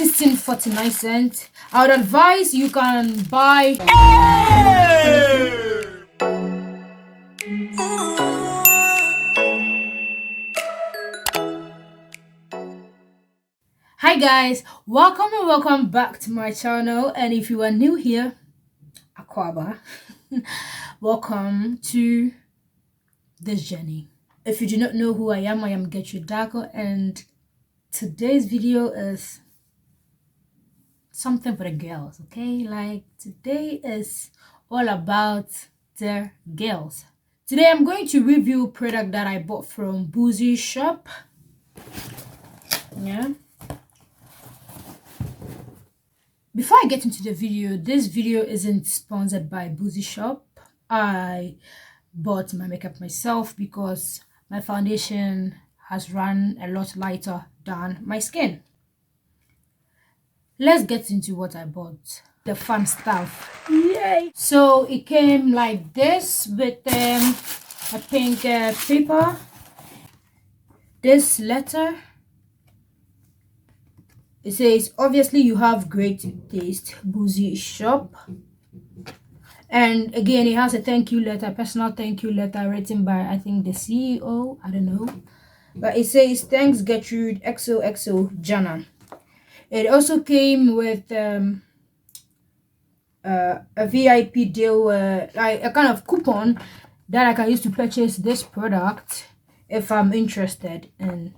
16.49. I would advise you can buy. Hi guys, welcome and welcome back to my channel. And if you are new here, Akwaba, welcome to this journey. If you do not know who I am Gertrude Darko, and today's video is something for the girls, okay? Like, today is all about the girls. Today I'm going to review a product that I bought from Boozy shop. Yeah. Before I get into the video, this video isn't sponsored by Boozy shop. I bought my makeup myself because my foundation has run a lot lighter than my skin. Let's get into what I bought. The fun stuff. Yay! So it came like this with a pink paper. This letter. It says, obviously you have great taste, Boozy shop. And again, it has a thank you letter, personal thank you letter written by, I think, the CEO. I don't know. But it says, thanks Gertrude, XOXO Jana. It also came with a VIP deal, like a kind of coupon that I can use to purchase this product if I'm interested in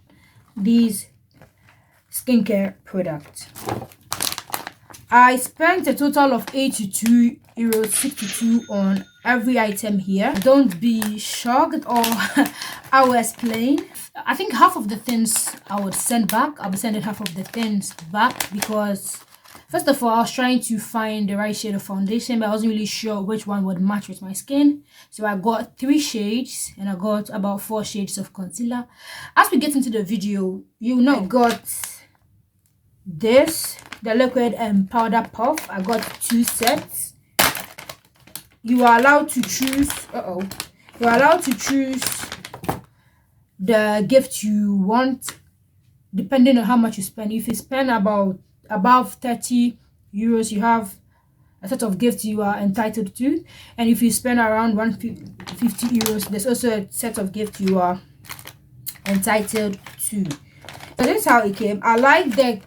these skincare products. I spent a total of €82.62 on every item here. Don't be shocked, or I will explain. I think half of the things I would send back. I'll be sending half of the things back because, first of all, I was trying to find the right shade of foundation, but I wasn't really sure which one would match with my skin. So I got 3 shades and I got about 4 shades of concealer. As we get into the video, you know, I got this, the liquid and powder puff. I got 2 sets. You are allowed to choose you are allowed to choose the gift you want depending on how much you spend. If you spend about above €30, you have a set of gifts you are entitled to, and if you spend around €150, there's also a set of gifts you are entitled to. So this is how it came. I like the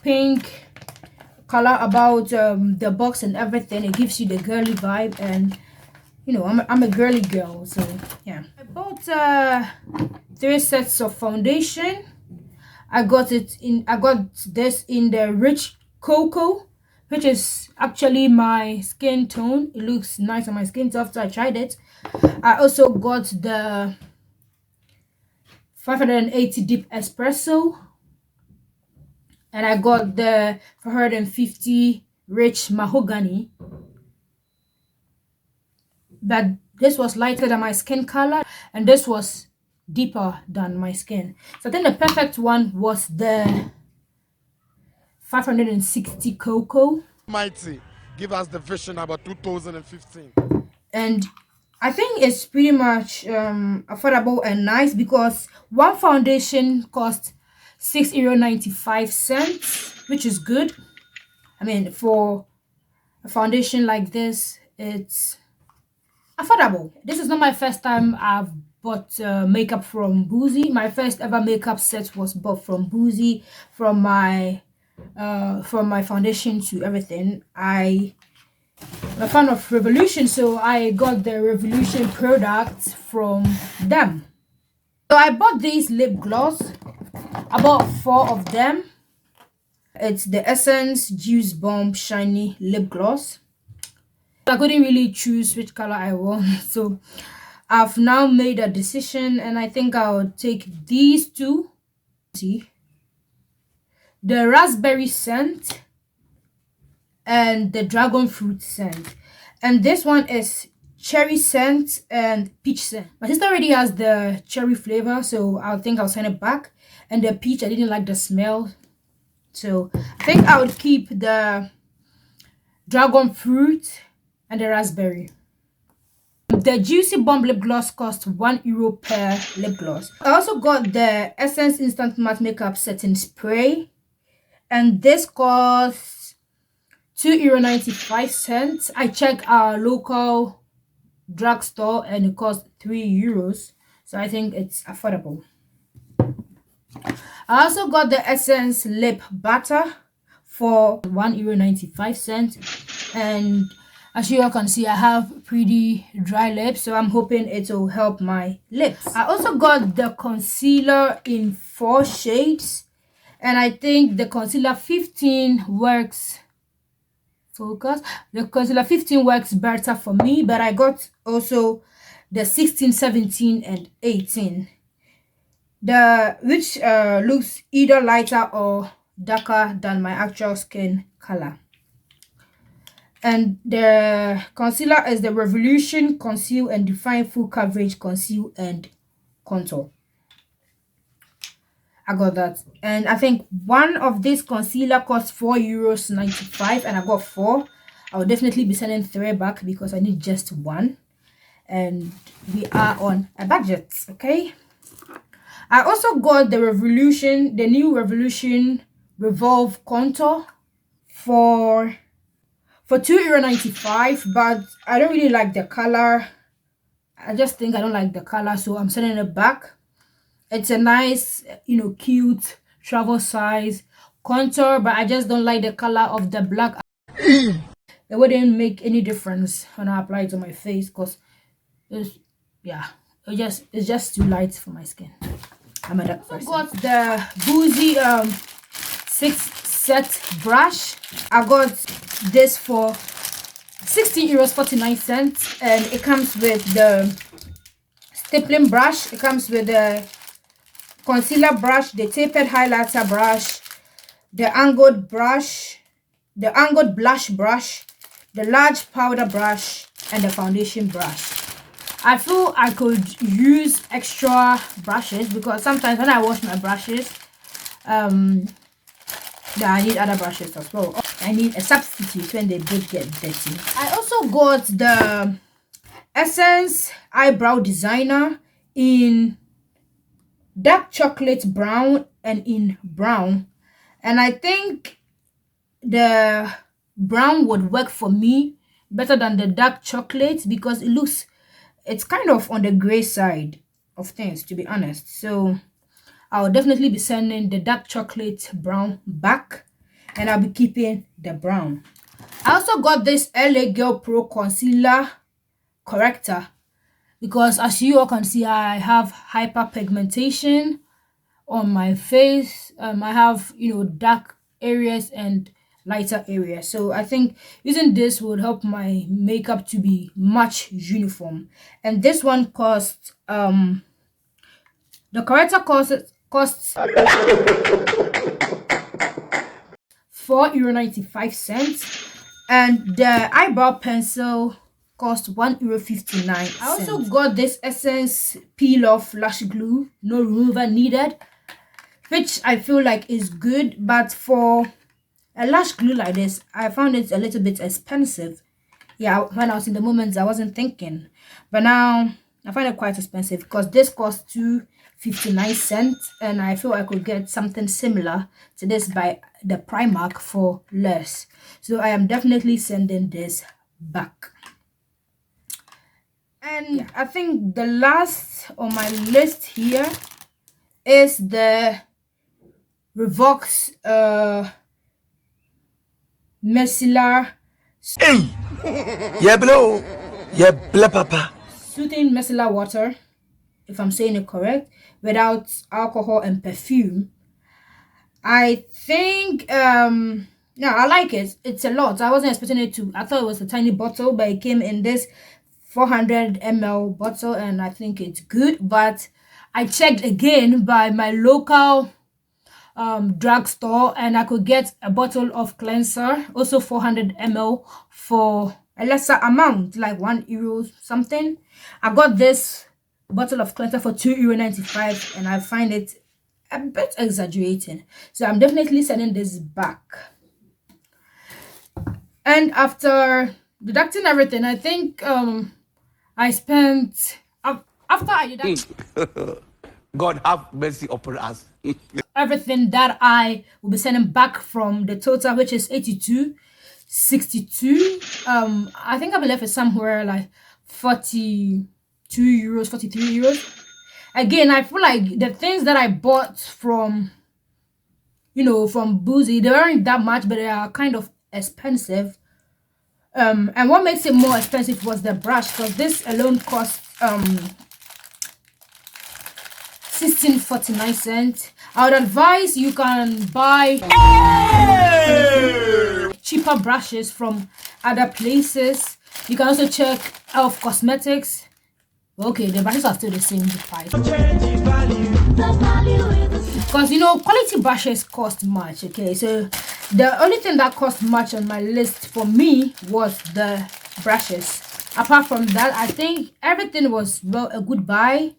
pink color about the box and everything. It gives you the girly vibe, and you know, I'm a girly girl, so yeah. I bought 3 sets of foundation. I got this in the rich cocoa, which is actually my skin tone. It looks nice on my skin after I tried it. I also got the 580 deep espresso, and I got the 450 rich mahogany. But this was lighter than my skin color, and this was deeper than my skin. So I think the perfect one was the 560 cocoa. Mighty, give us the vision about 2015. And I think it's pretty much affordable and nice because one foundation costs €6.95, which is good. I mean, for a foundation like this, it's affordable. This is not my first time I've bought makeup from Boozy. My first ever makeup set was bought from Boozy. From my foundation to everything, I'm a fan of Revolution, so I got the Revolution products from them. So I bought these lip gloss. I bought 4 of them. It's the Essence Juice Bomb Shiny Lip Gloss. I couldn't really choose which color I want, so I've now made a decision, and I think I'll take these 2. See, the raspberry scent and the dragon fruit scent, and this one is cherry scent and peach scent. My sister already has the cherry flavor, so I think I'll send it back, and the peach, I didn't like the smell, so I think I would keep the dragon fruit and the raspberry. The Juicy Bomb lip gloss cost €1 per lip gloss. I also got the Essence Instant Matte Makeup Setting Spray and this costs €2.95. I checked our local drugstore and it costs €3, so I think it's affordable. I also got the Essence lip butter for €1.95, and as you all can see, I have pretty dry lips, so I'm hoping it will help my lips. I also got the concealer in 4 shades, and I think the concealer 15 works. Focus. The concealer 15 works better for me, but I got also the 16, 17, and 18. Which looks either lighter or darker than my actual skin color. And the concealer is the Revolution Conceal and Define Full Coverage Conceal and Contour. I got that, and I think one of this concealer costs €4.95, and I got 4. I will definitely be sending 3 back because I need just 1, and we are on a budget. Okay, I also got the new Revolution Revolve Contour for €2.95, but I don't really like the color. I just think I don't like the color, so I'm sending it back. It's a nice, cute travel size contour, but I just don't like the color of the black. It wouldn't make any difference when I apply it on my face because it's just too light for my skin. I'm a dark person. I got the Boozy 6 set brush. I got this for €16.49, and it comes with the stippling brush. It comes with the concealer brush, the tapered highlighter brush, the angled blush brush, the large powder brush, and the foundation brush. I feel I could use extra brushes because sometimes when I wash my brushes, I need other brushes as well. I need a substitute when they both get dirty. I also got the Essence Eyebrow Designer in dark chocolate brown and in brown, and I think the brown would work for me better than the dark chocolate because it's kind of on the gray side of things, to be honest. So I'll definitely be sending the dark chocolate brown back, and I'll be keeping the brown. I also got this LA Girl Pro Concealer Corrector because, as you all can see, I have hyperpigmentation on my face. I have dark areas and lighter areas, so I think using this would help my makeup to be much uniform. And this one costs the corrector costs €4.95, and the eyebrow pencil cost €1.59. I also got this Essence Peel Off Lash Glue, no remover needed, which I feel like is good, but for a lash glue like this, I found it a little bit expensive. Yeah, when I was in the moments, I wasn't thinking, but now I find it quite expensive because this costs $2.59, and I feel I could get something similar to this by the Primark for less. So I am definitely sending this back. And yeah, I think the last on my list here is the Revox micellar soothing micellar water, if I'm saying it correct, without alcohol and perfume. I think yeah, I like it. It's a lot. I wasn't expecting it to. I thought it was a tiny bottle, but it came in this 400 ml bottle, and I think it's good. But I checked again by my local drugstore, and I could get a bottle of cleanser, also 400 ml, for a lesser amount, like €1 something. I got this bottle of cleanser for €2.95, and I find it a bit exaggerating, so I'm definitely sending this back. And after deducting everything, I think I spent after I deduct God have mercy upon us. everything that I will be sending back from the total, which is 82.62. I think I'll be left with somewhere like 42 euros, 43 euros. Again, I feel like the things that I bought from, from Boozy, they aren't that much, but they are kind of expensive. And what makes it more expensive was the brush, because this alone cost 16.49. I would advise you can buy cheaper brushes from other places. You can also check Elf Cosmetics. Okay, the brushes are still the same price. Because quality brushes cost much. Okay, so the only thing that cost much on my list for me was the brushes. Apart from that, I think everything was a good buy.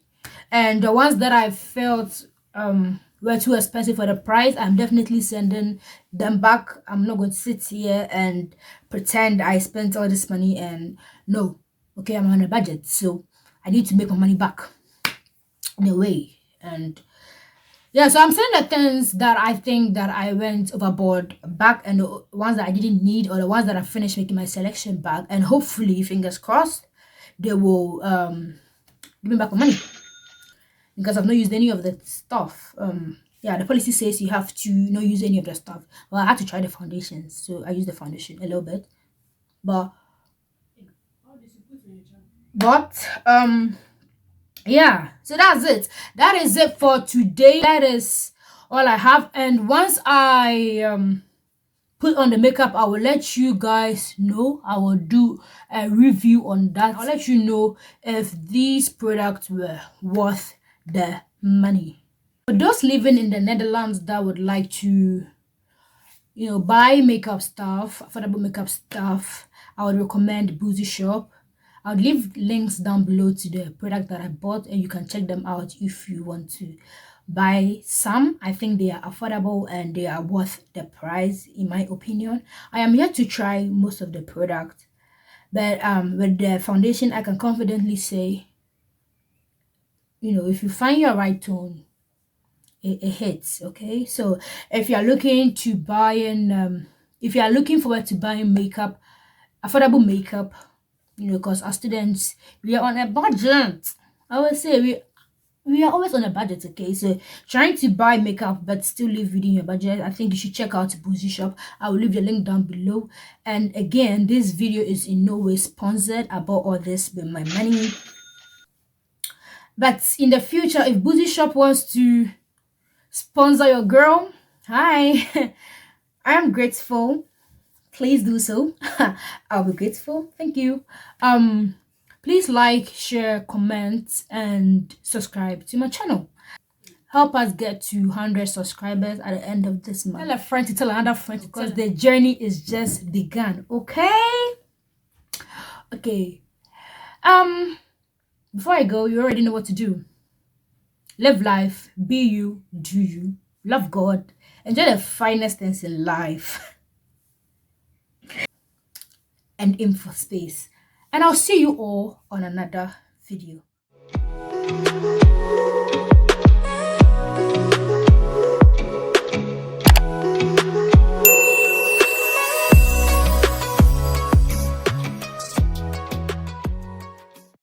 And the ones that I felt were too expensive for the price, I'm definitely sending them back. I'm not going to sit here and pretend I spent all this money and no. Okay, I'm on a budget, so I need to make my money back in a way. And yeah, so I'm saying the things that I think that I went overboard back, and the ones that I didn't need, or the ones that I finished making my selection back, and hopefully, fingers crossed, they will give me back my money, because I've not used any of the stuff. Yeah, the policy says you have to not use any of the stuff. Well, I had to try the foundation, so I used the foundation a little bit, but yeah, so that's it. That is it for today. That is all I have. And once I put on the makeup, I will let you guys know. I will do a review on that. I'll let you know if these products were worth the money. For those living in the Netherlands that would like to buy makeup stuff, affordable makeup stuff, I would recommend Boozy Shop. I'll leave links down below to the product that I bought, and you can check them out if you want to buy some. I think they are affordable and they are worth the price, in my opinion. I am yet to try most of the product, but with the foundation, I can confidently say, if you find your right tone, it hits. Okay, so if you are looking to buying if you are looking forward to buying makeup, affordable makeup, because as students, we are on a budget. I would say we are always on a budget. Okay, so trying to buy makeup but still live within your budget, I think you should check out Boozy Shop. I will leave the link down below. And again, this video is in no way sponsored. I bought all this with my money, but in the future, if Boozy Shop wants to sponsor your girl, hi, I am grateful. Please do so. I'll be grateful. Thank you. Please like, share, comment, and subscribe to my channel. Help us get to 100 subscribers at the end of this month. Tell a friend to tell another friend, because the journey is just begun. Okay. Before I go, you already know what to do. Live life, be you, do you, love God, enjoy the finest things in life, and aim for space. And I'll see you all on another video.